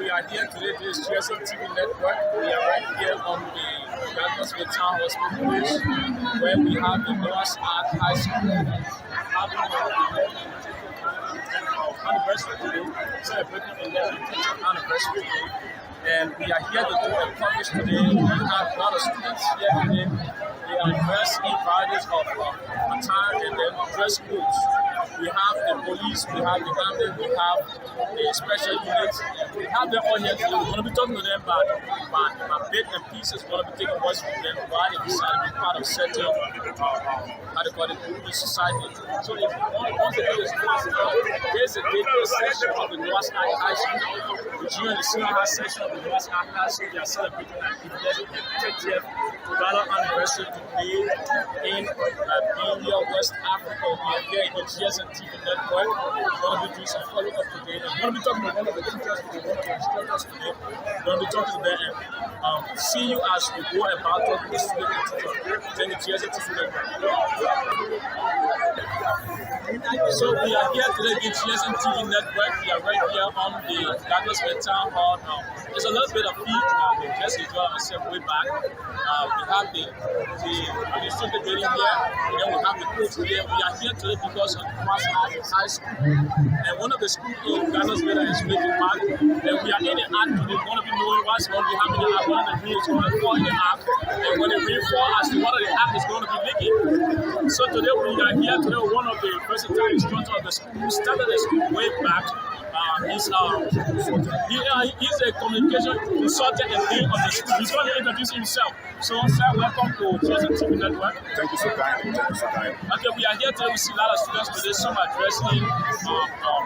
We are here today. This is TV Network. We are right here on the Gardensville Town Hospital base, where we have the Noah's Ark High School having anniversary today, celebrating the 11th anniversary today. And we are here to do a coverage today. We have a lot of students here today. They are dressed in varieties of attire and then dress codes. We have the police, we have the army, we have the special units. We have them all here today. We're going to be talking to them about bits and pieces. We're going to be taking voice from them, why they decided to be part of certain, how they call it, the society. So if you want to do this, there's a different section of the Noah's Ark High School. The junior and the senior high section of the Noah's Ark High School, they are celebrating the 30th Ghana anniversary today in India, West Africa. We are here in the TV Network. We're going to be doing some follow-up today. We're going to be talking to one of the teachers today, one of the instructors today. We're going to be talking to them and see you as we go about talking to students and teachers in the TV Network. So we are here today in the TV Network. We are right here on the Gardensville Town Hall. There's a little bit of heat. We just enjoy ourselves way back. We have the instructor getting here, and then we have the coach here. We are here today because of Noah's Ark High School, and one of the schools in Gardensville is making mark. And we are in the ark today. We're going to be knowing what's going to be happening in the ark. One of the rain is going to fall in the ark, and when the rain falls, as the water in the ark is going to be leaking. So today we are here today with one of the versatile instructors of the school who started the school way back. He's a communication consultant and dean of the school. He's going to introduce himself. So, sir, welcome to TV Network. Thank you so kindly. Okay, we are here today. We see a lot of students today. Some are dressed in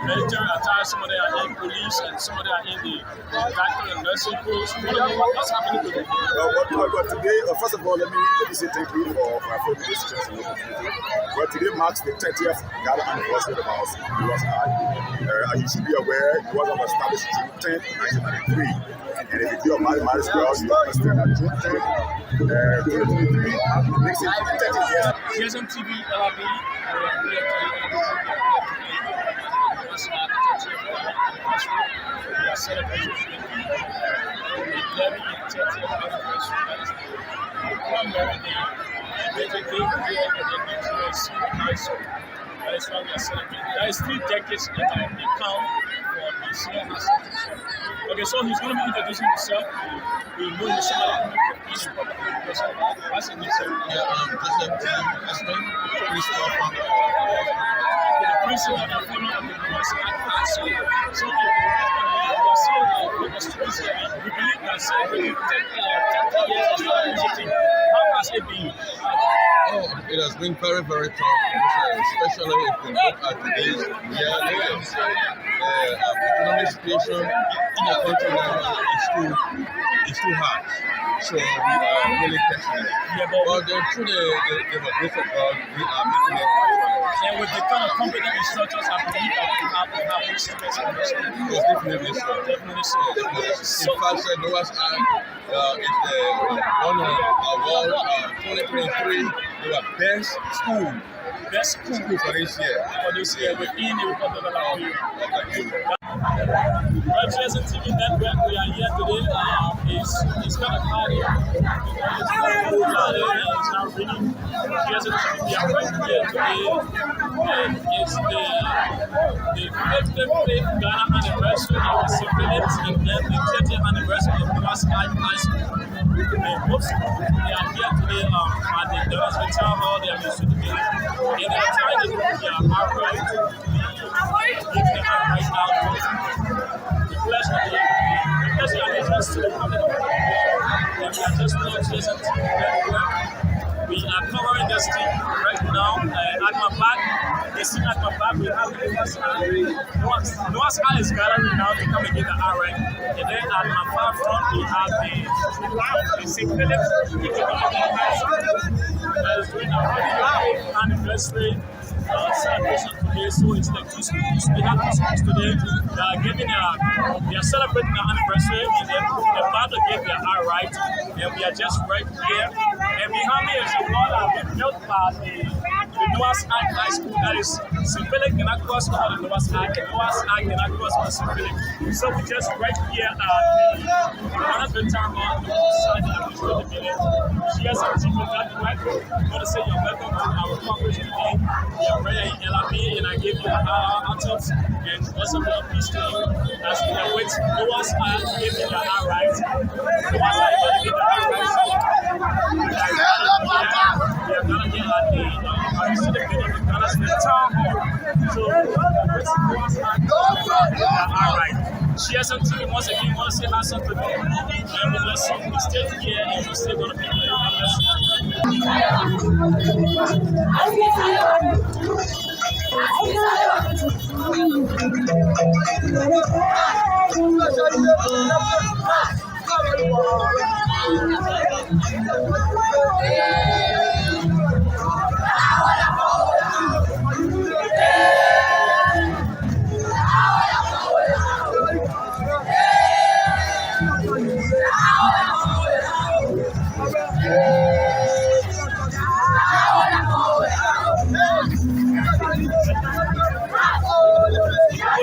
military attire, some of them are in police, and some of them are in the doctor and nursing post. What's happening today? Today, first of all, let me say thank you for affording this chance. Well, today marks the 30th Ghana anniversary of our Noah's Ark. As you should be aware, it was established June 10th, 1993. And if you do a mathematics class, you understand that June 10th, 2023 makes it 30 years. GSM TV, LRB, we are celebrating the 11th and 30th anniversary. One very day, major day here at the Nigeria Senior High School. That is why we are celebrating. That is 3 decades in the count for the senior high school. Okay, so he's going to be introducing himself. We know he's somebody who is a public person. What's in this area? The principal and founder of the Noah's Ark High School. So we are seeing the students here. We believe that celebrating 30 years is not an easy thing. How has it been? It has been very, very tough, especially if you look at today's reality. Economic situation in the country now is too hard. So we are really testing it. But through the grace of God, we are making it possible. And with the kind of competent instructors, I believe that we have good students in this. Yes, definitely so. In fact, Noah's Ark is the one award 2023. We are best school for this year. Within the Republic of Nigeria. GSM TV Network, we are here today. It's kind of hard here. It's not really. GSM TV, we are right here today. And it's the 55th Ghana anniversary of the civilians and then the 30th anniversary of Noah's Ark High School. They are here today at the Gardensville Town Hall. They are in the building. And they are trying to outright, giving the outright out. The pledge of allegiance to the public of the people, and we are just not we are covering the street right now. At my back, the scene at my back, we have Noah's Eye is gathering now to come and get the outright. And then at my far front, we have the St. Philip that is doing a very anniversary celebration today. So it's like two schools. We have two schools today that are giving they are celebrating their anniversary, and then they're about to give their outright. And we are just right here. And behind me is a wall that has been built by the Noah's Ark High School that is symbolic and across all the Noah's Ark, and Noah's Ark and across all symbolic. So we're just right here at one of the time on the side of the village. She has a team with that right. I want to say you're welcome to our conference today. We are ready in LRB, and I give you our tips and also more peace to you as we are with Noah's Ark giving the outright. Noah's Ark going to give the outright. We are going to get at the Ghana State Town Hall. So, alright. She has something once again, want to say hi something. And we bless you. We stay here and we're still going to be here.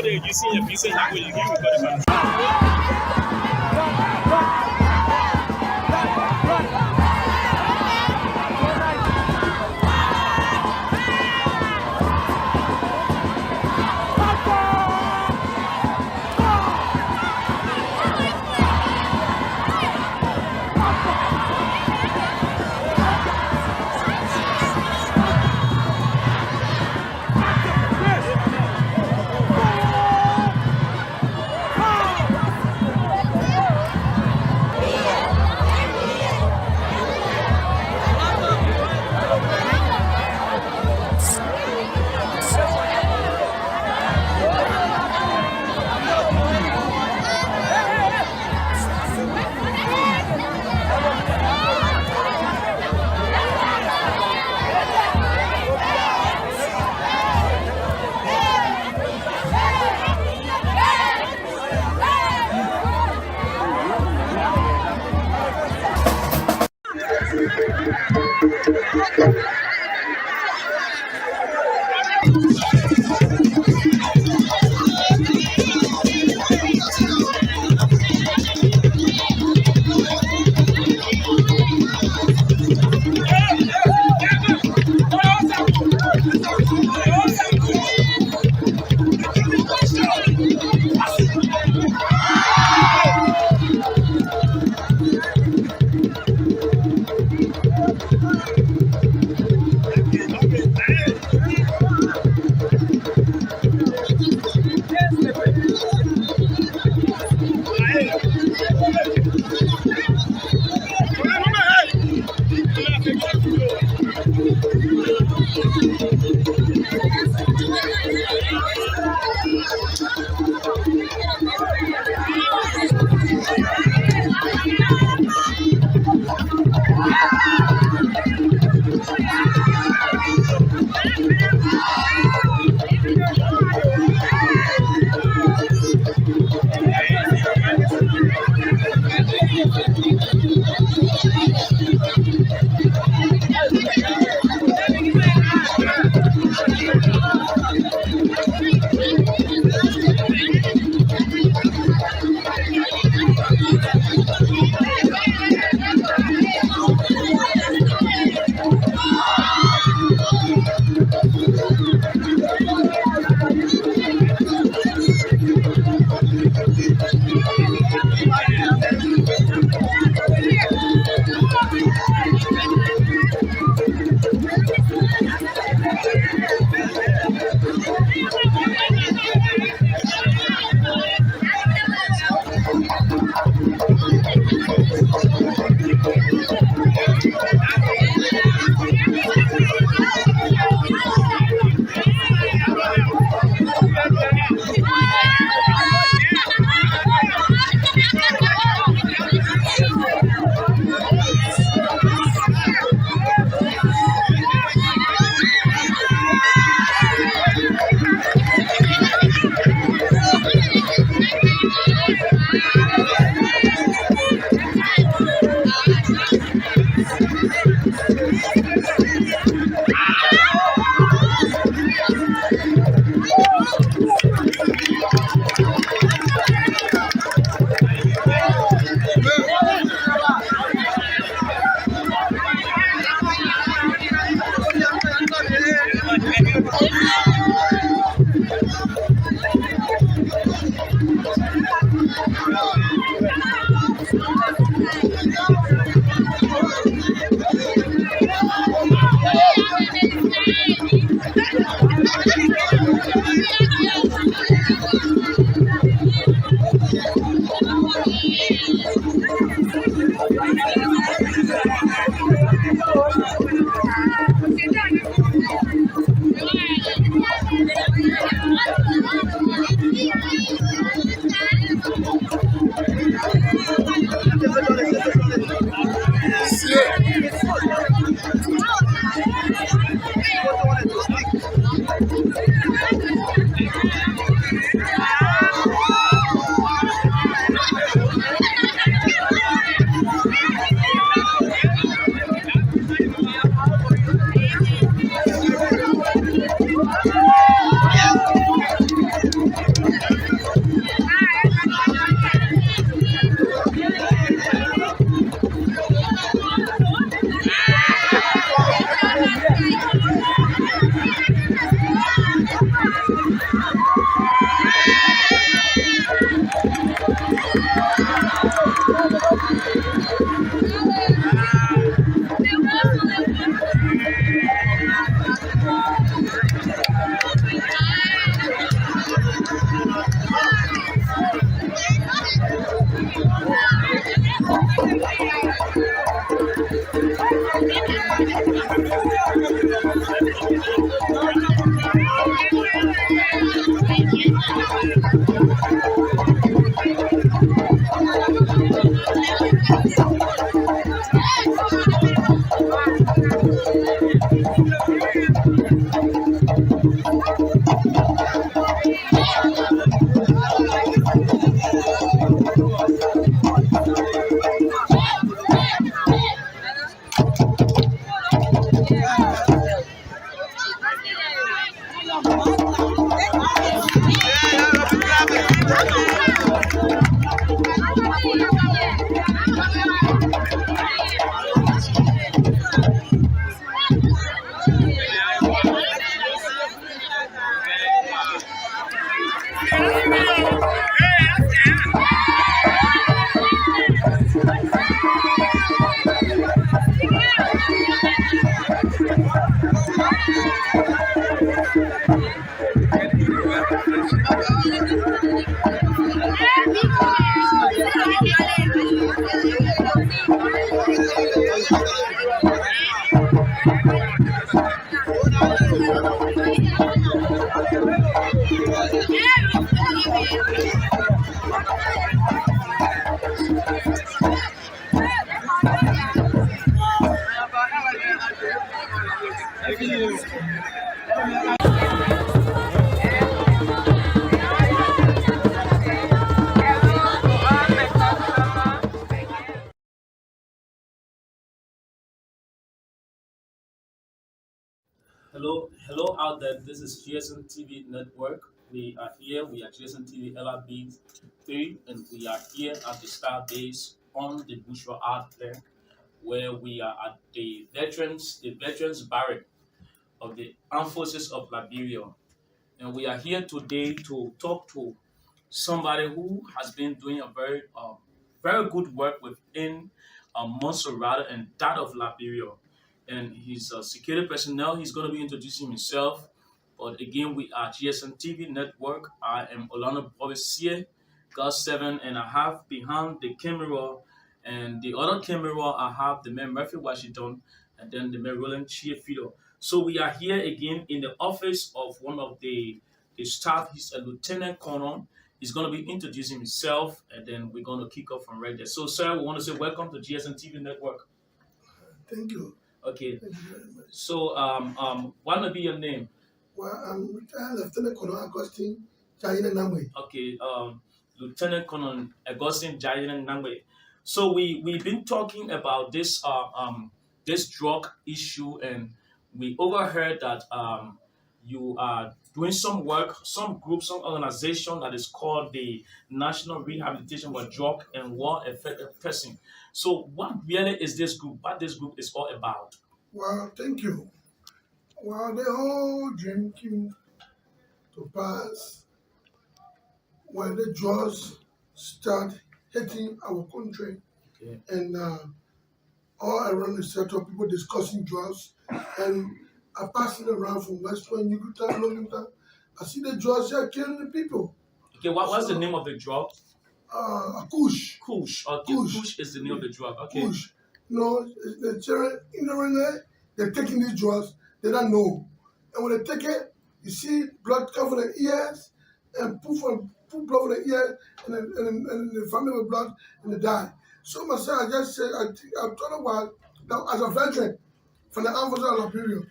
You see a piece of language, you give me Hello out there. This is GSM TV Network. We are here. We are GSM TV LRB 3, and we are here at the Star Base on the Bushra Art Plan, where we are at the veterans barrack of the Armed Forces of Liberia. And we are here today to talk to somebody who has been doing a very good work within Montserrat and that of Liberia. And he's a security personnel. He's going to be introducing himself. But again, we are GSM TV Network. I am Olano Bobisier, got 7.5 behind the camera. And the other camera, I have the man Murphy Washington and then the man Roland Chiefito. So we are here again in the office of one of the staff. He's a lieutenant colonel. He's going to be introducing himself, and then we're going to kick off from right there. So, sir, we want to say welcome to GSM TV Network. Thank you. Okay. Thank you very much. So, what will be your name? Well, I'm retired Lieutenant Colonel Augustine Jayina Namwe. Okay, Lieutenant Colonel Augustine Jayan Nangwe. So we've been talking about this drug issue, and we overheard that you are doing some work, some group, some organization that is called the National Rehabilitation for Drug and War Affected Person. So what really is this group? What this group is all about? Well, thank you. Well, the whole dream came to pass when the drugs start hitting our country, Okay. and all around the sector, people discussing drugs, and I passing around from West Point, Yucatan, Lomita. I see the drugs are killing the people. Okay, what's the name of the drug? Kush. Kush. Okay, Kush is the name of the drug. Okay. Kush. No, the children ignorantly, they're taking these drugs, they don't know. And when they take it, you see blood cover the ears and put blood for the ears, and the family with blood, and they die. So myself, I just said, I'm talking about that as a veteran from the armed forces of Liberia,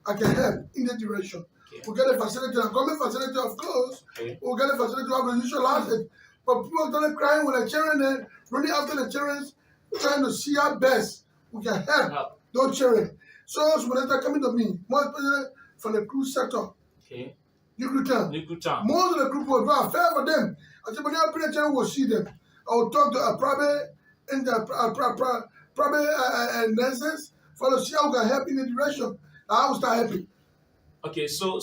I can help in that direction. Okay. We'll get a facility, a government facility, of course. Okay. We'll get a facility to have the usual assets. But people started crying with the children and running after the children, trying to see our best. We can help those children. So when they start coming to me, more especially from the cruise sector, Okay. Yucatan. Most of the group will do a fair for them. I said, when they are children, will see them. I will talk to a private and private nurses for the see how we can help in the direction. I will start helping. Okay, so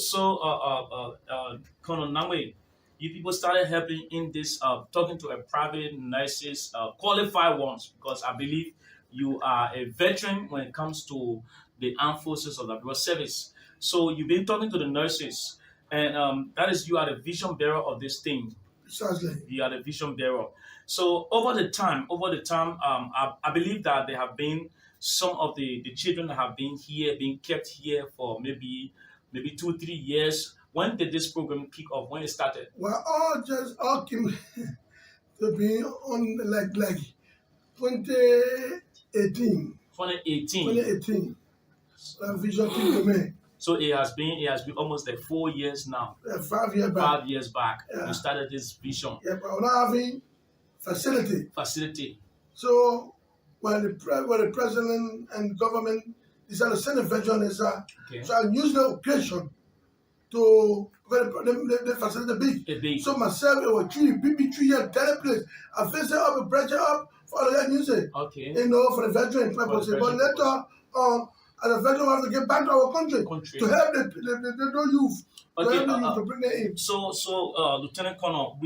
Colonel Nangwe, you people started helping in this, talking to a private nurses, qualified ones, because I believe you are a veteran when it comes to the armed forces of the Bureau service. So you've been talking to the nurses, and that is, you are the vision bearer of this thing. Exactly. You are the vision bearer. So over the time, I believe that there have been some of the children that have been here, being kept here for maybe 2-3 years. When did this program kick off? When it started? Well, all came to be on like 2018. 2018. Vision came to me. So it has been almost like 4 years now. 5 years back. 5 years back, Yeah. you started this vision. Yeah, but we're not having facility. So when the president and government decided to send a veteran, Okay. so I used the occasion to the facility big. So myself, it was 3 years, 10 place. I faced up a pressure up for the music. Okay. For the veteran purposes. But later, as a veteran, we have to get back to our country. To help the youth. Okay, To help the youth to bring them in. So, Lieutenant Colonel,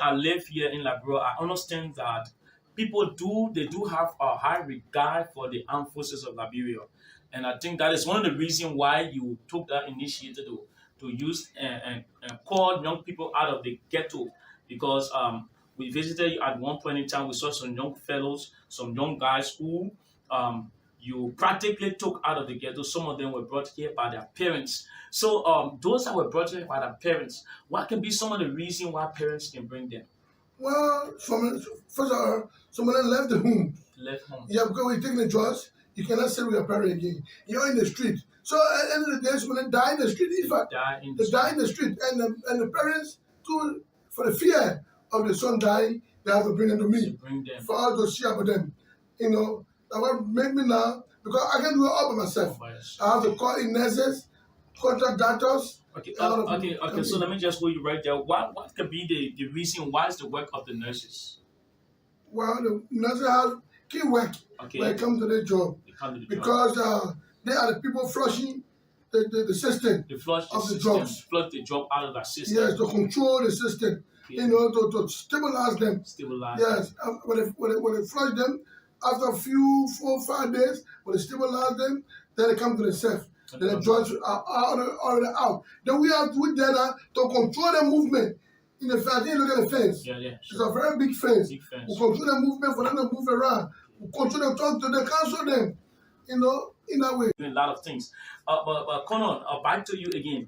I live here in Liberia. I understand that people do have a high regard for the armed forces of Liberia, and I think that is one of the reasons why you took that initiative to use and call young people out of the ghetto, because we visited you at one point in time. We saw some young fellows, some young guys who you practically took out of the ghetto. Some of them were brought here by their parents. So those that were brought here by their parents, what can be some of the reasons why parents can bring them? Well, first of all, some of them left the home. Yeah, because we're taking the drugs, you cannot stay with your parent again. You're in the street. So at the end of the day, some of them die in the street. In fact, they die in the street. And the parents, too, for the fear of the son dying, they have to bring them to me. For us to see about them. That what made me now, because I can do it all by myself. I have to call in nurses, contract doctors. Okay. So let me just hold you right there. What could be the reason why is the work of the nurses? Well, the nurses have key work when it comes to their job. Because they are the people flushing the system of the drugs. Flush the drug out of the system. Yes, to control the system. Okay. To stabilize them. Yes, when they flush them, after a few 4-5 days, when they stabilize them, then they come to the safe. Then the drugs are already out. Then we have to data to control the movement. In the fence, look at the fence. Yeah. It's a very big fence. We control the movement for them to move around. We control them, talk to them, counsel them. In that way. Doing a lot of things. But Colonel, back to you again.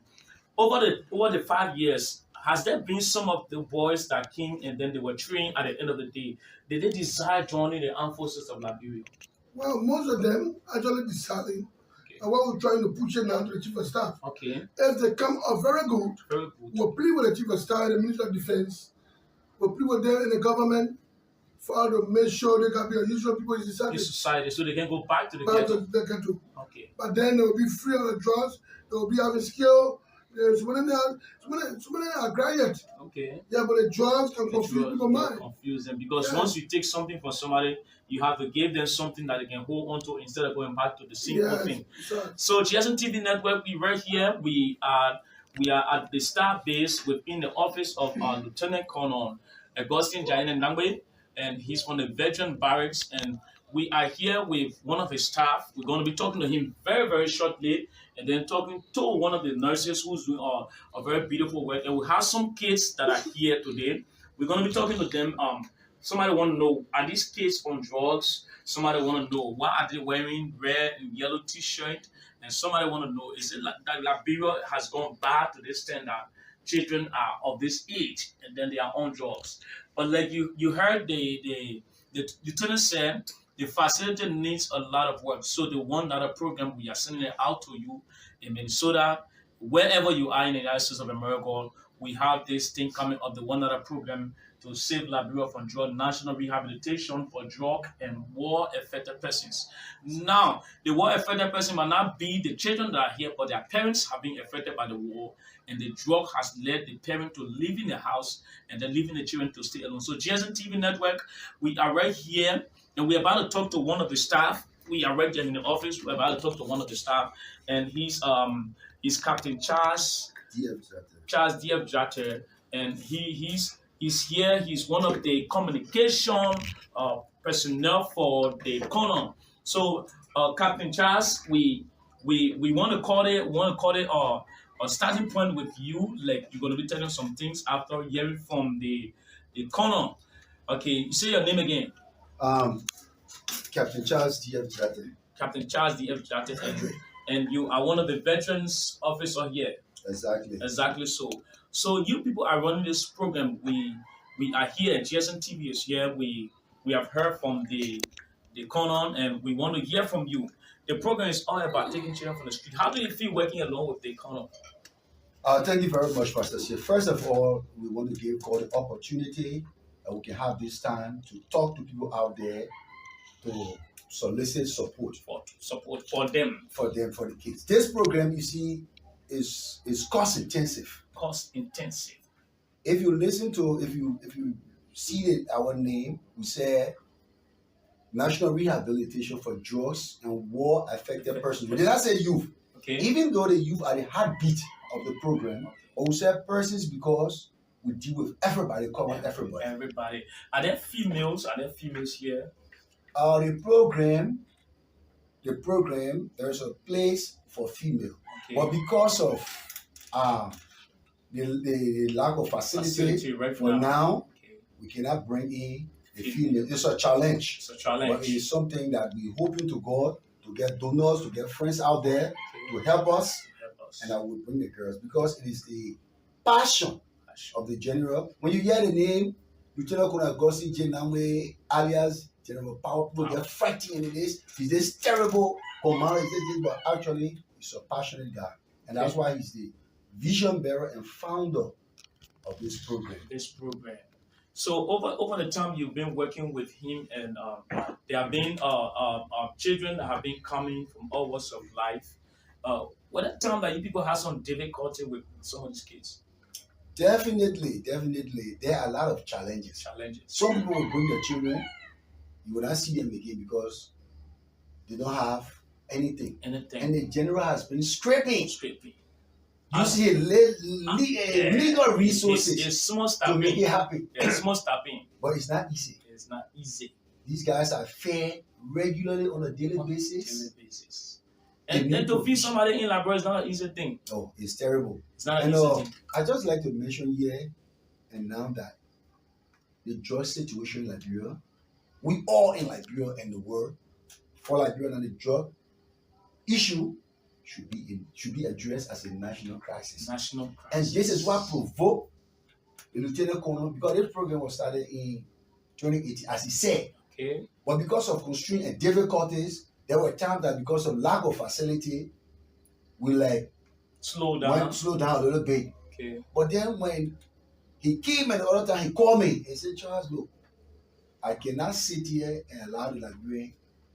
Over the 5 years, has there been some of the boys that came and then they were trained at the end of the day? Did they desire joining the armed forces of Liberia? Well, most of them actually decided. And what we're trying to push it now to the chief of staff. Okay. If they come up very good, we'll plead with the chief of staff, the Minister of Defense. We'll plead with them in the government for how to make sure they can be unusual people in society, so they can go back to the ghetto. Okay. Okay. But then they will be free of the drugs. They will be having skill. Some of them are quiet. Okay. Yeah, but the drugs can confuse people's mind. Confuse them because Yeah. once you take something from somebody, you have to give them something that they can hold on to instead of going back to the same old thing. Sure. So GSM TV Network, we right here. We are at the staff base within the office of Lieutenant Colonel Augustine Jaine Nangwe, and he's from the veteran barracks. And we are here with one of his staff. We're going to be talking to him very, very shortly, and then talking to one of the nurses who's doing a very beautiful work. And we have some kids that are here today. We're going to be talking to them. Somebody want to know, are these kids on drugs? Somebody want to know, why are they wearing red and yellow t-shirt? And somebody want to know, is it like that Liberia has gone back to the extent that children are of this age and then they are on drugs? But like you heard the lieutenant said, the facility needs a lot of work. So the one other program, we are sending it out to you in Minnesota, wherever you are in the United States of America. We have this thing coming up, the one other program to save Liberia from drug, national rehabilitation for drug and war-affected persons. Now, the war-affected person might not be the children that are here, but their parents have been affected by the war, and the drug has led the parent to live in the house and then leaving the children to stay alone. So GSM TV Network, we are right here, and we're about to talk to one of the staff. We are right there in the office. We're about to talk to one of the staff, and he's Captain Charles D.F. Jatter, and he's here. He's one of the communication personnel for the colonel. So, Captain Charles, we want to call it a starting point with you. Like, you're going to be telling some things after hearing from the colonel. Okay, say your name again. Captain Charles D.F. Jatte. Captain Charles D.F. Jatte, and you are one of the veterans officer here. Exactly so. So you people are running this program. We are here. GSM TV is here. We have heard from the colonel, and we want to hear from you. The program is all about taking children from the street. How do you feel working along with the colonel? Thank you very much, Pastor Sir. First of all, we want to give God the opportunity that we can have this time to talk to people out there to solicit support for them, for the kids. This program, you see, is cost intensive. If you listen to, if you see our name, we say National Rehabilitation for Drugs and War Affected Persons. We did not say youth. Okay. Even though the youth are the heartbeat of the program, but we say persons because we deal with everybody, cover everybody. Everybody. Are there females? Are there females here? The program, there's a place for female. Okay. But because of the lack of facility right for now, okay, we cannot bring in the female. It's a challenge. But it's something that we're hoping to God to get donors, to get friends out there to help us. And I will bring the girls because it is the passion of the general. When you hear the name Lieutenant Colonel Augustine Jaine Nangwe, alias General Power, people get frightened in this. He's this terrible commander, but actually he's a passionate guy. And that's why he's the vision bearer and founder of this program. So over the time you've been working with him, and there have been children that have been coming from all walks of life. What a time that you people have some difficulty with some of these kids? Definitely. There are a lot of challenges. Some people will bring their children, you will not see them again because they don't have anything. And the general has been scraping. You see legal resources to make it happen. But it's not easy. These guys are fed regularly on a daily basis. And to feed somebody in Liberia is not an easy thing. No, it's terrible. It's not an easy thing. I just like to mention here and now that the drug situation in Liberia, we all in Liberia and the world, for Liberia and the drug issue should be addressed as a national crisis. And this is what provoked the Lieutenant Colonel, because this program was started in 2018, as he said. Okay. But because of constraints and difficulties, there were times that because of lack of facility, we slow down a little bit. Okay. But then when he came and the other time he called me and said, Charles, look, I cannot sit here and allow the Liberian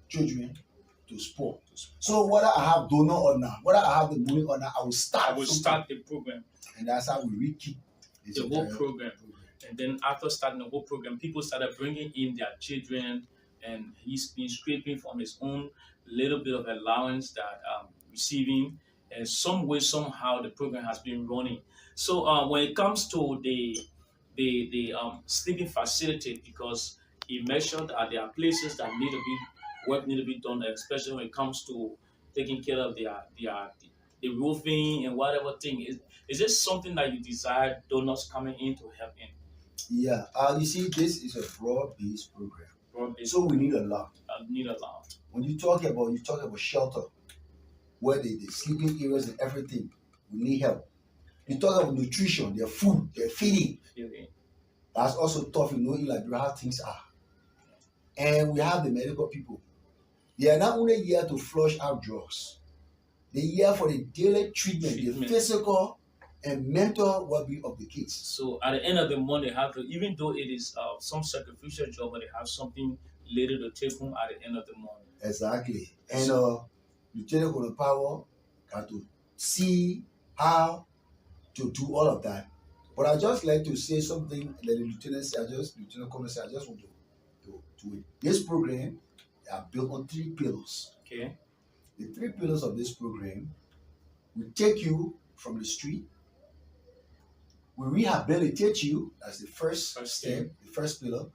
children to sport. So whether I have donor or not, whether I have the money or not, I will start the program. And that's how we keep the whole program. And then after starting the whole program, people started bringing in their children, and he's been scraping from his own little bit of allowance that receiving. And some way, somehow, the program has been running. So when it comes to the sleeping facility, because he mentioned that there are places that work need to be done, especially when it comes to taking care of the roofing and whatever thing. Is this something that you desire donors coming in to help in? Yeah. You see, this is a broad-based program. So we need a lot. When you talk about shelter, where the sleeping areas and everything, we need help. You talk about nutrition, their food, their feeding. That's also tough in knowing like how things are. And we have the medical people. They are not only here to flush out drugs. They're here for the daily treatment. The physical and mental well-being of the kids. So at the end of the month, they have to, even though it is some sacrificial job, but they have something later to take home at the end of the month. Exactly. And Lieutenant Colonel Power got to see how to do all of that. But I just like to say something that the Lieutenant Colonel said, I just want to it. This program are built on 3 pillars. Okay. The 3 pillars of this program will take you from the street. We rehabilitate you. That's the first step, the first pillar.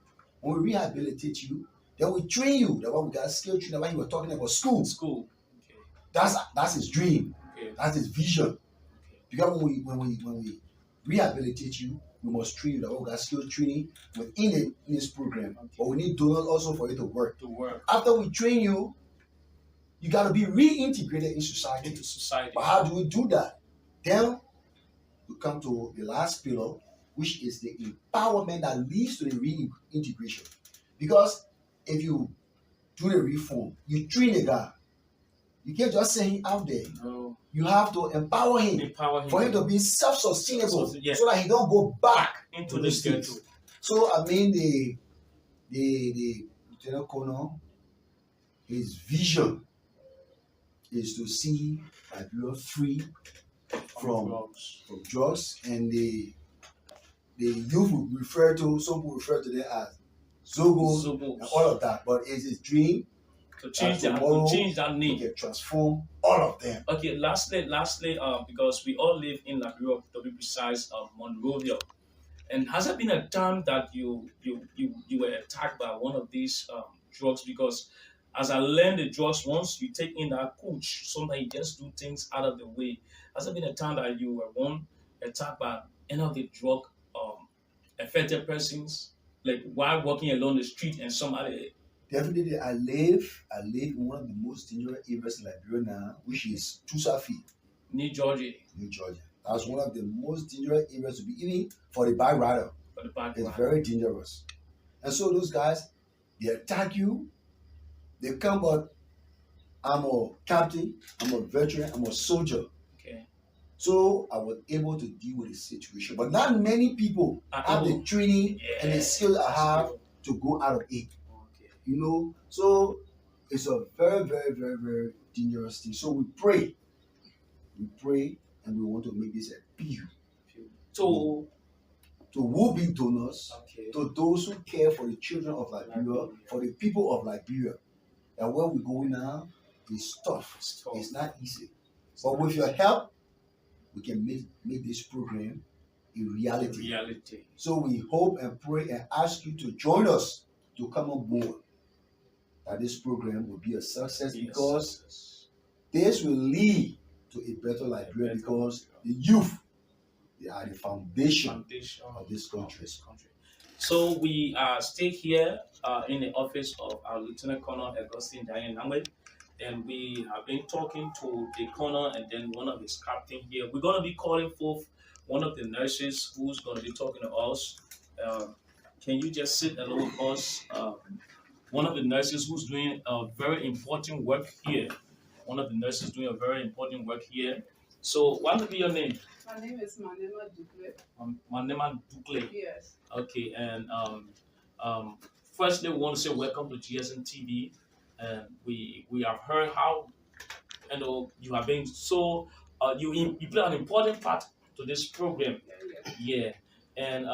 When we rehabilitate you, then we train you. That's why we got skill training. That's why you were talking about school. Okay. That's his dream. Okay. That's his vision. Okay. Because when we rehabilitate you, we must train you. That's why we got skill training within this program. Okay. But we need donors also for it to work. After we train you, you got to be reintegrated in society. But how do we do that? Then we come to the last pillar, which is the empowerment that leads to the reintegration. Because if you do the reform, you train a guy. You can't just send him out there. No. You have to empower him for him to be self-sustainable, so that he don't go back into the streets. So I mean, the Lieutenant Colonel, his vision is to see Liberia free from drugs, and the youth will refer to, some people refer to them as Zogos and all of that, but it's his dream to change that name, to transform all of them. Okay, lastly, because we all live in Liberia, to be precise, Monrovia, and has there been a time that you were attacked by one of these drugs? Because as I learned the drugs, once you take in that coach, sometimes you just do things out of the way. Has there been a time that you were attacked by any of the drug affected persons, like while walking along the street and somebody? Definitely, I live in one of the most dangerous areas in Liberia now, which is Tusafi, New Georgia. That's one of the most dangerous areas to be, even for the bike rider. It's very dangerous. And so those guys, they attack you. They come, but I'm a captain, I'm a veteran, I'm a soldier. Okay. So I was able to deal with the situation. But not many people have the training and the skills I have to go out of it. Okay. You know, so it's a very, very, very, very dangerous thing. So we pray, and we want to make this a appeal to will-be donors, to those who care for the children of Liberia, for the people of Liberia. And where we're going now is tough. It's not easy. But with your help, we can make this program a reality. So we hope and pray and ask you to join us to come on board, that this program will be a success, because this will lead to a better Liberia, because the youth, they are the foundation of this country. So we stay here in the office of our Lieutenant Colonel Augustine Diane Namwe, and we have been talking to the colonel and then one of his captain here. We're going to be calling forth one of the nurses who's going to be talking to us. Can you just sit along with us? One of the nurses who's doing a very important work here. So what will be your name? My name is Manema Dukle. Manema Dukle. Yes. Okay, and firstly, we want to say welcome to GSM TV, and we have heard how you have been so you play an important part to this program. Yeah, and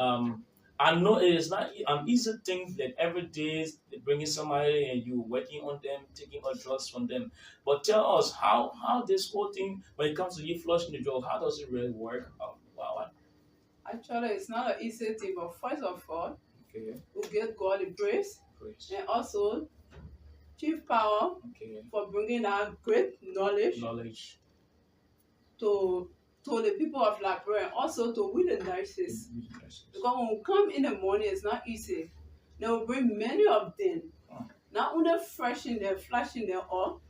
I know it is not an easy thing that every day bringing somebody and you working on them, taking out drugs from them. But tell us how this whole thing when it comes to you flushing the drug, how does it really work? Wow. Actually, it's not an easy thing, but first of all, Okay. we give God the praise and also Chief Power for bringing that great knowledge to the people of Liberia and also to we the nurses. Because when we come in the morning, it's not easy. They will bring many of them. Not only flashing them up,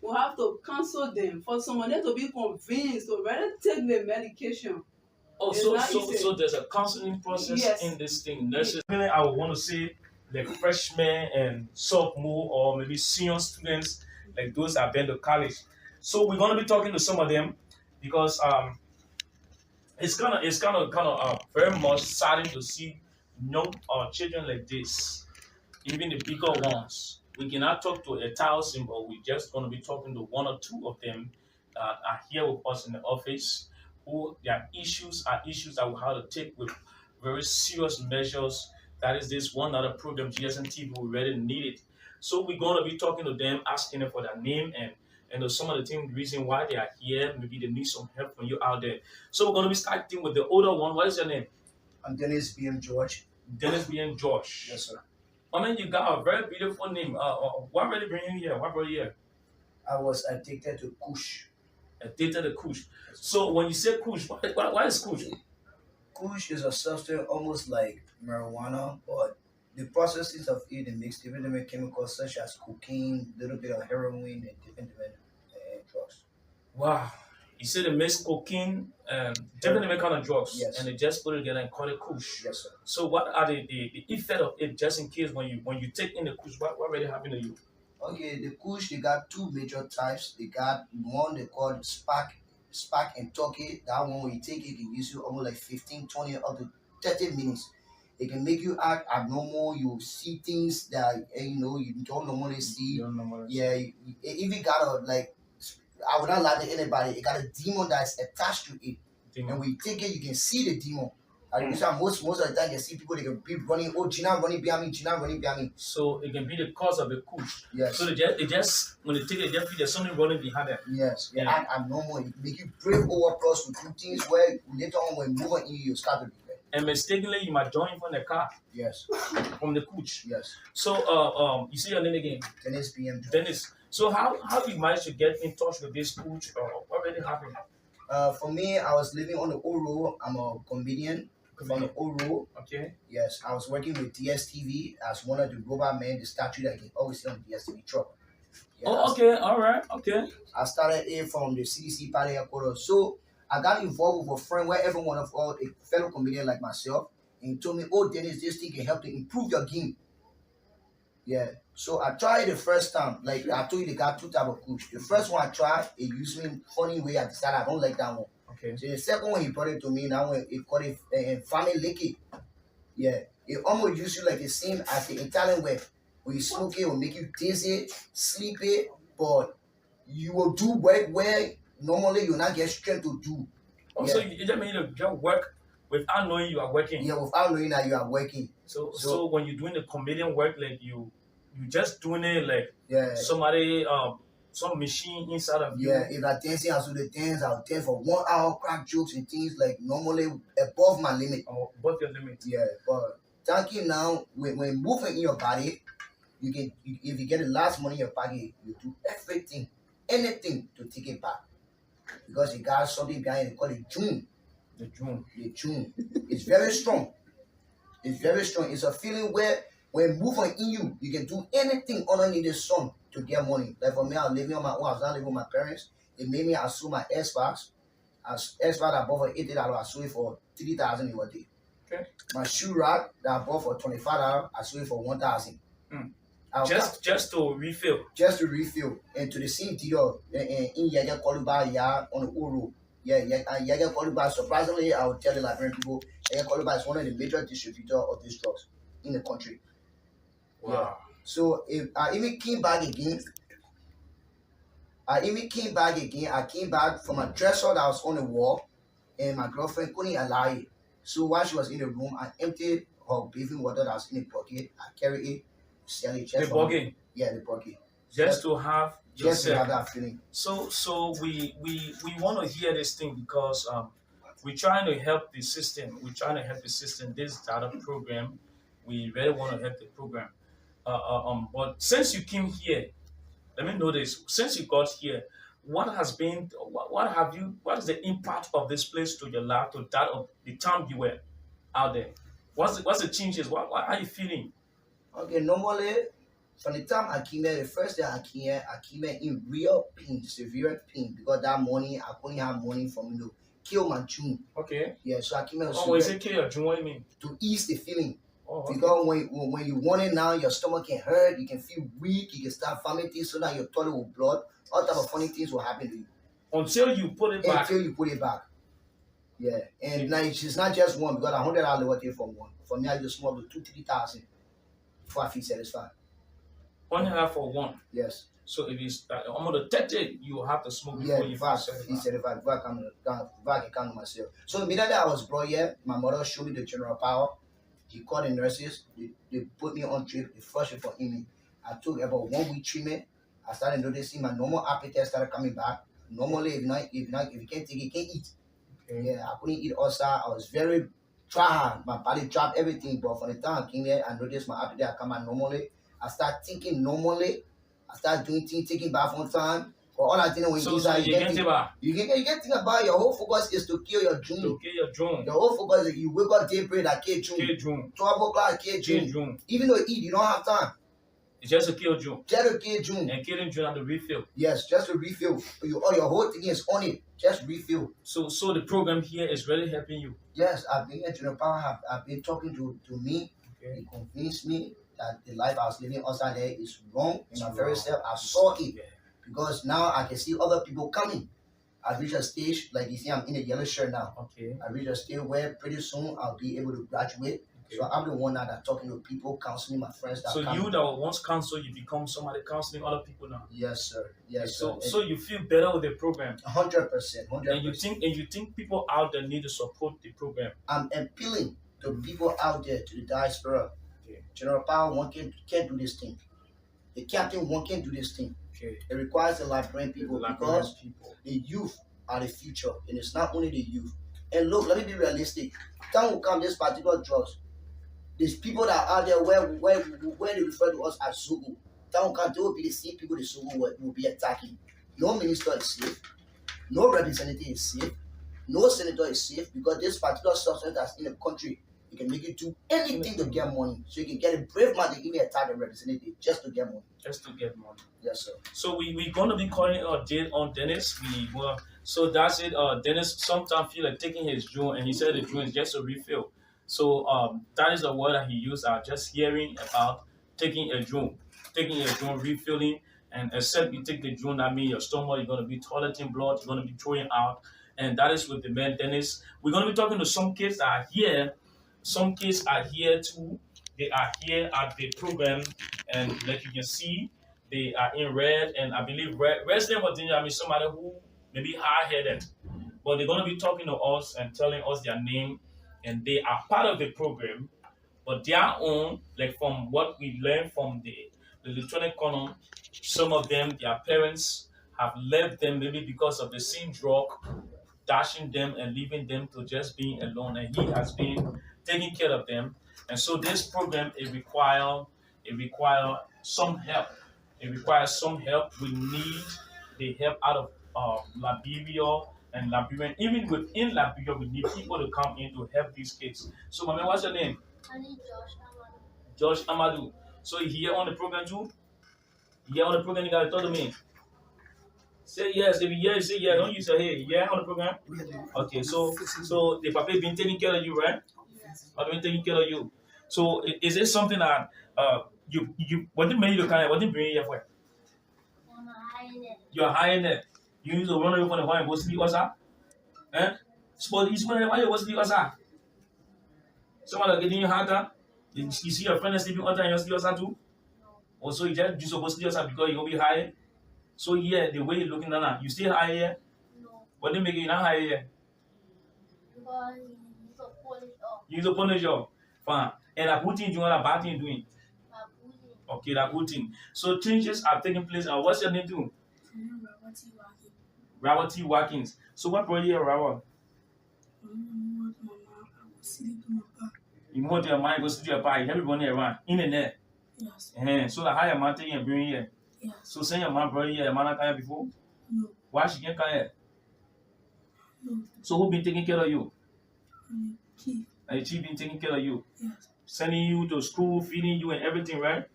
we have to counsel them for someone to be convinced to rather take the medication. Oh, so there's a counseling process in this thing. Nurses, I would want to say like freshmen and sophomore or maybe senior students, like those that have been to college. So we're gonna be talking to some of them because it's kind of very much saddening to see young children like this, even the bigger ones. We cannot talk to 1,000, but we're just going to be talking to 1 or 2 of them that are here with us in the office, who their issues are issues that we have to take with very serious measures. That is this one other program, GSN TV, we really need it. So we're going to be talking to them, asking them for their name and some of the things, reason why they are here. Maybe they need some help from you out there. So we're going to be starting with the older one. What is your name? I'm Dennis B.M. George. Dennis B.M. George. Yes, sir. I mean, you got a very beautiful name. What really bring you here? What brought you here? I was addicted to Kush. Addicted to Kush. So when you say Kush, what is Kush? Kush is a substance almost like marijuana, but the processes of it and mixed different chemicals such as cocaine, little bit of heroin, and different drugs. Wow. You said they mix cocaine and different kind of drugs, yes, and they just put it together and call it Kush. Yes, sir. So what are the effect of it, just in case when you take in the Kush, what really happened to you? Okay, the Kush, they got 2 major types. They got one they call spark and turkey. That one when you take it can use you almost like 15, 20 up to 30 minutes. It can make you act abnormal. You see things that you don't normally see. Yeah, if you got a like, I would not lie to anybody. It got a demon that's attached to it, and when you take it, you can see the demon. Most of the time, you can see people. They can be running. Oh, Gina running behind me. Gina running behind me. So it can be the cause of the Kush. Yes. So they just when they take it, they feel there's something running behind them. Yes. They act abnormal. It make you brave over plus to do things where later on when moving in you start to regret. And mistakenly, you might join from the car. Yes. From the Kush. Yes. So you see your name again? Dennis B.M. Dennis. So how you managed to get in touch with this Kush? What really happened? For me, I was living on the old road. I'm a comedian from the old road. Okay. Yes, I was working with DSTV as one of the robot men, the statue that you can always see on the DSTV truck. Yeah, okay, all right, okay. I started it from the CDC Party headquarters. So I got involved with a friend where every one of all a fellow comedian like myself, and he told me, "Oh, Dennis, this thing can help to improve your game." Yeah. So I tried the first time. Like I told you, they got 2 types of Kush. The first one I tried, it used me funny way. I decided I don't like that one. Okay. So the second one he brought it to me. Now it called it family licky. Yeah. It almost used you like the same as the Italian way. When you smoke it, it will make you dizzy, sleepy, but you will do work where normally you will not get strength to do. Oh, yeah. So you just mean you just work without knowing you are working. Yeah, without knowing that you are working. So when you're doing the comedian work, like you just doing it like somebody some machine inside of you. Yeah, if I dancing, I'll do the dance. I'll dance for 1 hour, crack jokes and things like normally above my limit. Oh, above your limit. Yeah, but thank you now. When moving in your body, you can if you get the last money in your pocket, you do everything, anything to take it back. Because you got something behind it called the June. The June. The June. It's very strong. It's very strong. It's a feeling where when moving in you, you can do anything underneath the sun to get money. Like for me, I was living on my own. I was not living with my parents. It made me assume my Xbox. Xbox I bought for $80. I sold it for $3,000 a day. Okay. My shoe rack that I bought for $25, I sold it for $1,000. Just to refill. Just to refill. And to the same deal in Yaga Koluba on the Uru. Yeah, Yaga Koluba, surprisingly, I would tell the Liberian people, Yaga Koluba is one of the major distributors of these drugs in the country. Wow. So if I even came back again, I came back from a dresser that was on the wall, and my girlfriend couldn't allow it. So while she was in the room, I emptied her bathing water that was in the bucket. I carried it, sell it just The bucket? Yeah, the bucket. Just to have to have that feeling. So we want to hear this thing because we're trying to help the system. We're trying to help the system. This data program, we really want to help the program. But since you came here, let me know this. Since you got here, what has been, what is the impact of this place to your life, to that of the time you were out there? What's the changes? What are you feeling? Okay, normally, from the time I came here, the first day I came here in real pain, severe pain, because that morning I couldn't have money for me to kill my June. Okay. Yeah, so I came here. When you say kill your June, what do you mean? To ease the feeling. Oh, okay. Because when you want it now, your stomach can hurt, you can feel weak, you can start vomiting, so that your toilet will blood. All type of funny things will happen to you. Until you put it back. Yeah, and now it's not just one, because $100 worth it for one. For me, I just smoke to 2,000-3,000 before I feel satisfied. $100 for one. Yes. So if it's almost the 30, you have to smoke before you feel satisfied. Before I can count myself. So immediately I was brought here, my mother showed me the general power. He called the nurses. They put me on drip. They flushed it for me. I took about 1 week treatment. I started noticing my normal appetite started coming back. Normally, if you can't take it, you can't eat. Okay. Yeah, I couldn't eat outside. I was very dry. My body dropped everything. But from the time I came here, I noticed my appetite come back normally. I start thinking normally. I start doing things, taking bath on time. But all I think when you get things about your whole focus is to kill your June. To kill your June. Your whole focus is you wake up daybreak like kill June. 12 o'clock kill June. Even though you eat, you don't have time. It's just to kill June. Just to kill June. And killing June at the refill. Yes, just to refill. Your whole thing is on it. Just refill. So the program here is really helping you. Yes, I've been here to the power. I've been talking to me. Okay. He convinced me that the life I was living outside there is wrong. In my very self, I saw it. Yeah. Because now I can see other people coming. I reached a stage, like you see, I'm in a yellow shirt now. Okay. I reached a stage where pretty soon I'll be able to graduate. Okay. So I'm the one now that talking to people, counseling my friends. So you that once counsel, you become somebody counseling other people now. Yes, sir. Yes, okay, so you feel better with the program. 100%. And you think people out there need to support the program. I'm appealing to people out there, to the diaspora. Okay. General Power one can't do this thing. The captain one can't do this thing. Okay. It requires the Liberian people because the youth are the future, and it's not only the youth. And look, let me be realistic. Time will come, this particular drugs. There's people that are out there where they refer to us as Zogo. Time will come, they will be the same people the Zogo will be attacking. No minister is safe. No representative is safe. No senator is safe because this particular substance that's in the country, you can make you do anything to get money. So you can get a brave man to even attack a representative just to get money. Just to get money. Yes, sir. So we're going to be calling on Dennis. So that's it. Dennis sometimes feel like taking his June, and he said the June is just a refill. So that is a word that he used. Just hearing about taking a June, refilling, and except you take the June, that means your stomach, you're going to be toileting blood, you're going to be throwing out. And that is with the man Dennis. We're going to be talking to some kids that are here. Some kids are here too. They are here at the program, and like you can see, they are in red. And I believe resident Virginia, I mean somebody who may be hard-headed, but they're going to be talking to us and telling us their name, and they are part of the program, but their own, like from what we learned from the Lieutenant Colonel, some of them, their parents have left them maybe because of the same drug, dashing them and leaving them to just being alone, and he has been taking care of them. And so this program, it requires some help. It requires some help. We need the help out of Liberia and Liberian. Even within Liberia, we need people to come in to help these kids. So, Mama, what's your name? My name is Josh Amadou. Josh Amadou. So you here on the program too? You here on the program? You gotta talk to me. Say yes. If you yes, say yes. Don't you say hey? Yeah, on the program. Okay. So the papa been taking care of you, right? Yes. I've been taking care of you. So is it something that you what did you kind of what did bring you here for? I'm a high-net. You're high net. You need to run away from the home and go sleep outside. Eh? Suppose you why you go sleep outside? Someone that getting you harder. You see your friend sleeping outside and you sleep outside too? Also, you just you supposed to yourself because you'll be high. So yeah, the way you're looking at that, you still high here? No. What do you make it not high here? Because he's a Polish dog. You a punish job. Fine. And a good thing doing, a bad thing doing. Okay, that good thing. So changes are taking place. And what's your name too? Robert T. Watkins. So what brought you here, Robert? You want your mind go see your party. Everybody around in the net. Yes. So the higher man taking and bring here. Yes. So send your man brought you here. Your man not come here before. No. Why she can't come here? No. So who been taking care of you? Chief. And the chief been taking care of you, Yes. sending you to school, feeding you and everything, right?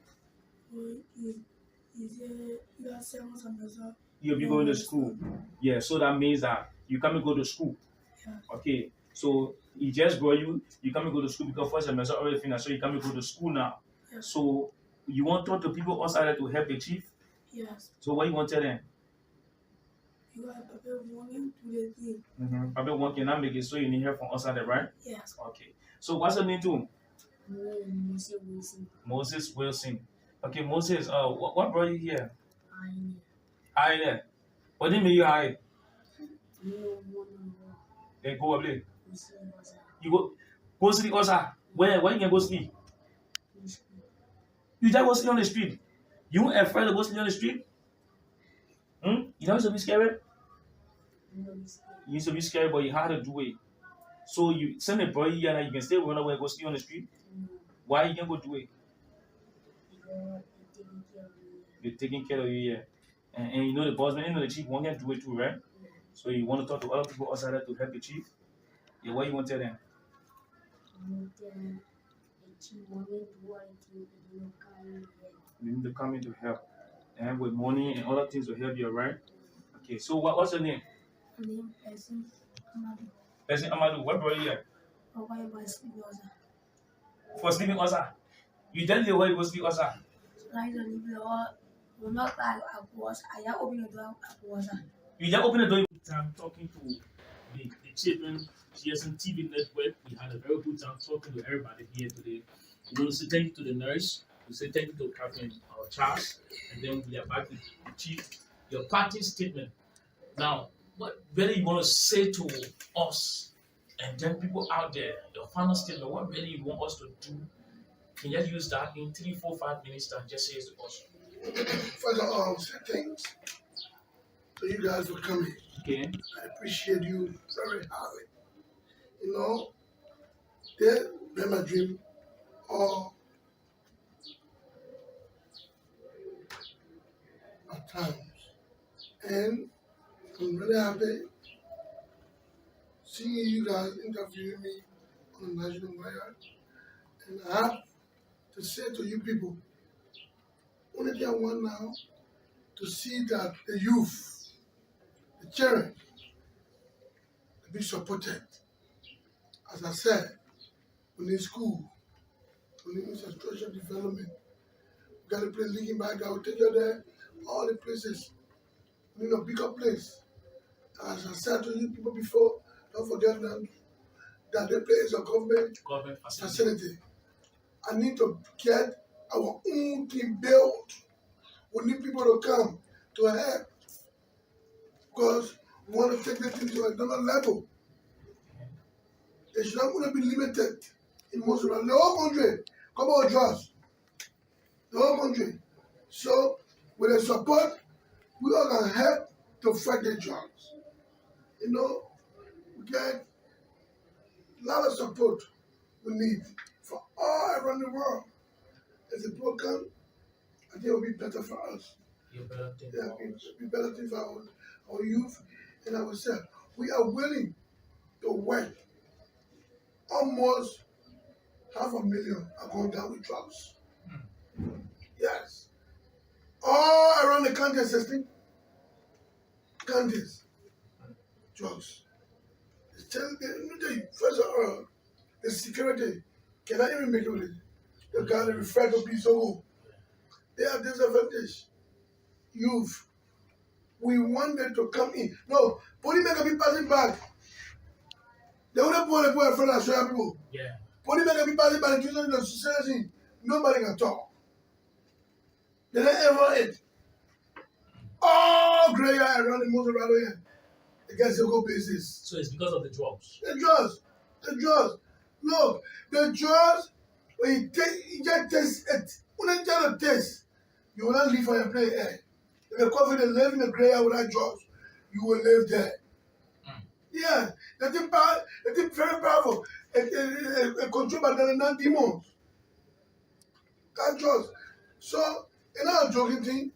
You'll be going to school. Yeah, so that means that you come and go to school. Yes. Okay, so he just brought you, you come and go to school because first semester already finished, so you come and go to school now. Yes. So you want to talk to people outside there to help the chief? Yes. So what you want to tell them? You are walking to the thing. Papa one cannot make it, so you need help from outside there, right? Yes. Okay. So what's your name too? Moses Wilson. Moses Wilson. Okay, Moses, what brought you here? I Hi. What do you mean you hi? know. Then go up there. You go sleep outside. Where you can go sleep? You just go sleep on the street. You ain't afraid to go sleep on the street? You don't used to be scared? You used to be scared, but you had to do it. So you send a boy here and you can stay run away and go sleep on the street? Why you can't go do it? They're taking care of you here. And you know the boss man, you know the chief want to do it too, right? So you want to talk to other people outside there to help the chief? Yeah, what you want to tell them? You need to come in to help. And with money and other things to help you, right? Okay, so what's your name? My name is Amadou. Person Amadou, what brought you here? For sleeping outside? You tell me where you go sleep outside? You just open the door. Time talking to the children, GSM TV network. We had a very good time talking to everybody here today. We want to say thank you to the nurse. We say thank you to Captain Charles, and then we are back to the chief. Your party statement. Now, what really you want to say to us, and then people out there, your final statement, what really you want us to do? Can you just use that in 3, 4, 5 minutes and just say it to us? First of all, say thanks to you guys for coming. Okay. I appreciate you very highly. You know, they made my dream all at times. And I'm really happy seeing you guys interviewing me on the national wire. And I have to say to you people, only thing I want now to see that the youth, the children, to be supported. As I said, we need school, we need infrastructure development. We got to play Lincoln back, I will take you there, all the places. We need a bigger place. As I said to you people before, don't forget that the place is a government facility. I need to get our own team built. We need people to come to help because we want to take the thing to another level. It's not going to be limited in most of the whole country. Come on, drugs. The whole country. So, with the support, we all can help to fight the drugs. You know, we get a lot of support we need for all around the world. As a program, I think it will be better for us. It'll be better thing for our youth and ourselves. We are willing to work. Almost 500,000 are going down with drugs. Yes. All around the country, 16 counties, drugs. First of all, the security cannot even make it with it. The guy that refer to be so good. They have disadvantage. Youth. We want them to come in. No, police make be passing back. They only put a in front of Australian people. Yeah. Police make be passing back and the society. Nobody can talk. They don't ever eat. All gray hair around the Mozarado here. They get zero basis. So it's because of the drugs. The drugs. The drugs. Look, the drugs, when you just taste it, when you tell a taste, you will not live on your play air. If you're confident live in the gray area without drugs, you will live there. Yeah, that's very powerful. It controlled by the non-demons. That drugs. So, you know, joking thing,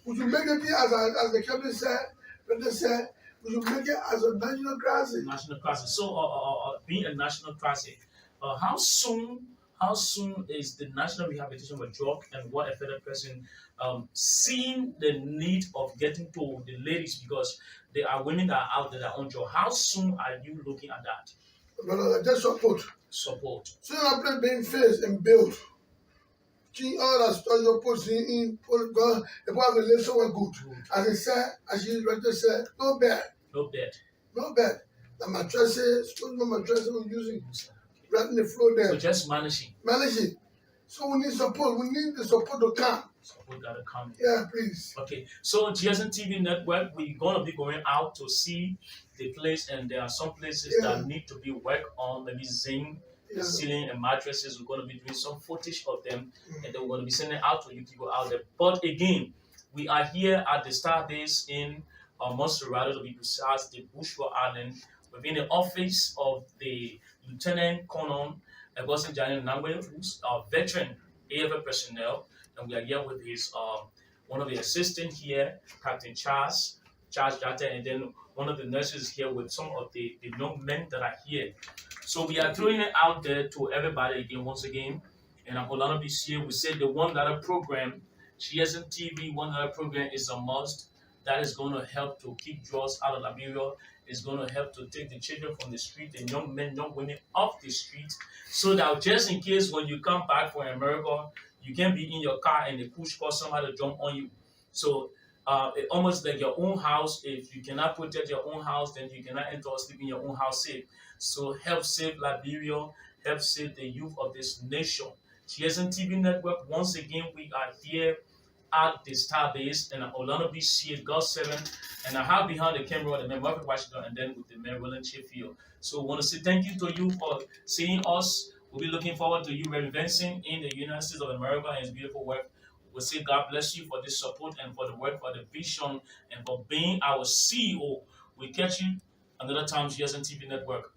we should make it as the captain said, we should make it as a national classic. National classic. So, being a national classic, how soon is the national rehabilitation for drug and what a federal person seeing the need of getting to the ladies because there are women that are out there that are on drug? How soon are you looking at that? Well, just support. Support. So I play being faced and built. King all that stuff you put in God, the boy will live somewhere good. As I said, as you ready to say, no bad. No bad. No bad. The mattresses, mattresses we're using. Right in the floor there. So just managing. Managing. So we need support. We need the support to come. Support gotta come. Yeah, please. Okay. So GSN TV network, we're gonna be going out to see the place, and there are some places that need to be worked on, maybe zinc, the ceiling and mattresses. We're gonna be doing some footage of them, and then we're gonna be sending out to you people out there. But again, we are here at the Star Base in Montserrat, to be precise, the Bushwa Island, within the office of the Lieutenant Colonel Augustin Jani Nangwe, who's a veteran AFL personnel, and we are here with his one of the assistants here, Captain Charles Jatta, and then one of the nurses here with some of the young men that are here. So we are throwing it out there to everybody again, once again. And I'm going to be here. We said the $1 program, GSM TV $1 program is a must. That is going to help to keep drugs out of Liberia. It's going to help to take the children from the street, the young men, young women off the street, so that just in case when you come back from America, you can be in your car and the push cause somebody to jump on you. So it almost like your own house. If you cannot protect your own house, then you cannot enter or sleep in your own house safe. So help save Liberia, help save the youth of this nation. GSN TV Network, once again, we are here at the Star Base in Orlando Beach here, God 7. And I have behind the camera the man Marvin Washington and then with the man Roland Sheffield. So I want to say thank you to you for seeing us. We'll be looking forward to you advancing in the United States of America and his beautiful work. We'll say God bless you for this support and for the work, for the vision, and for being our CEO. We'll catch you another time, GSN TV Network.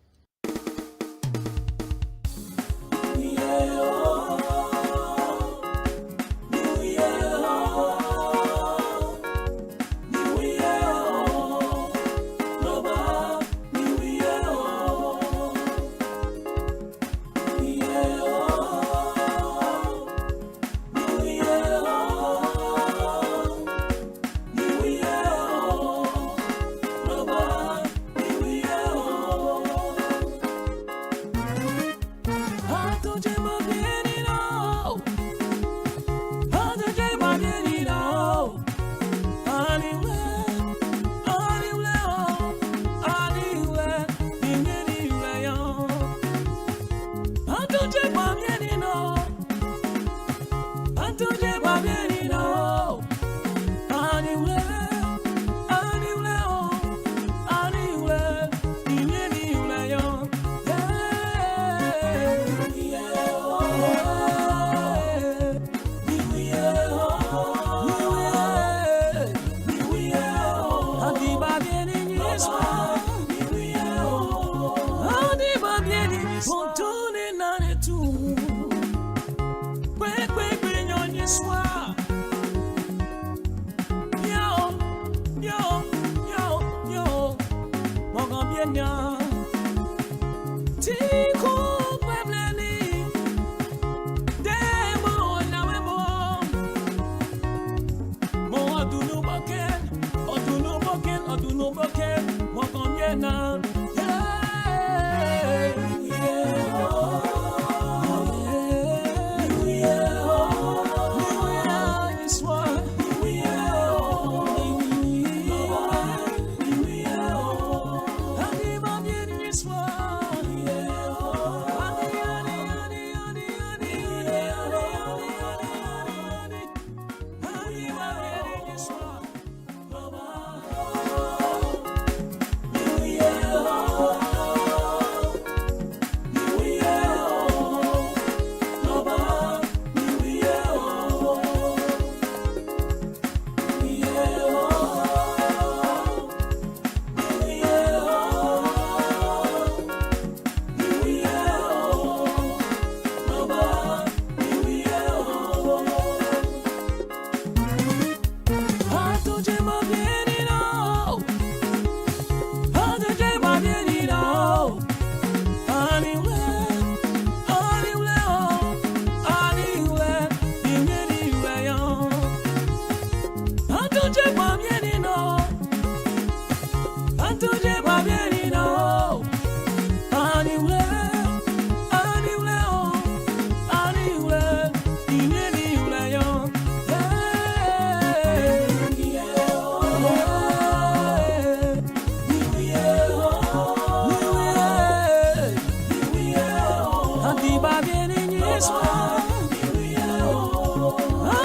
Odiba vieni niswa.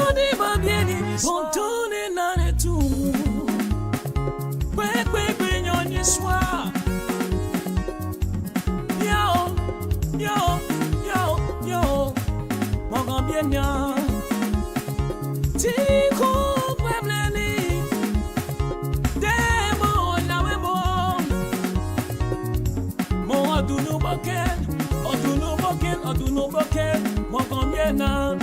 Odiba vieni montone nane tu. Kwe nyonye swa. Yo. Mogan bienya. Tiku pemleni. Demo nawe mo. Mo adunu boken. Mogan biena.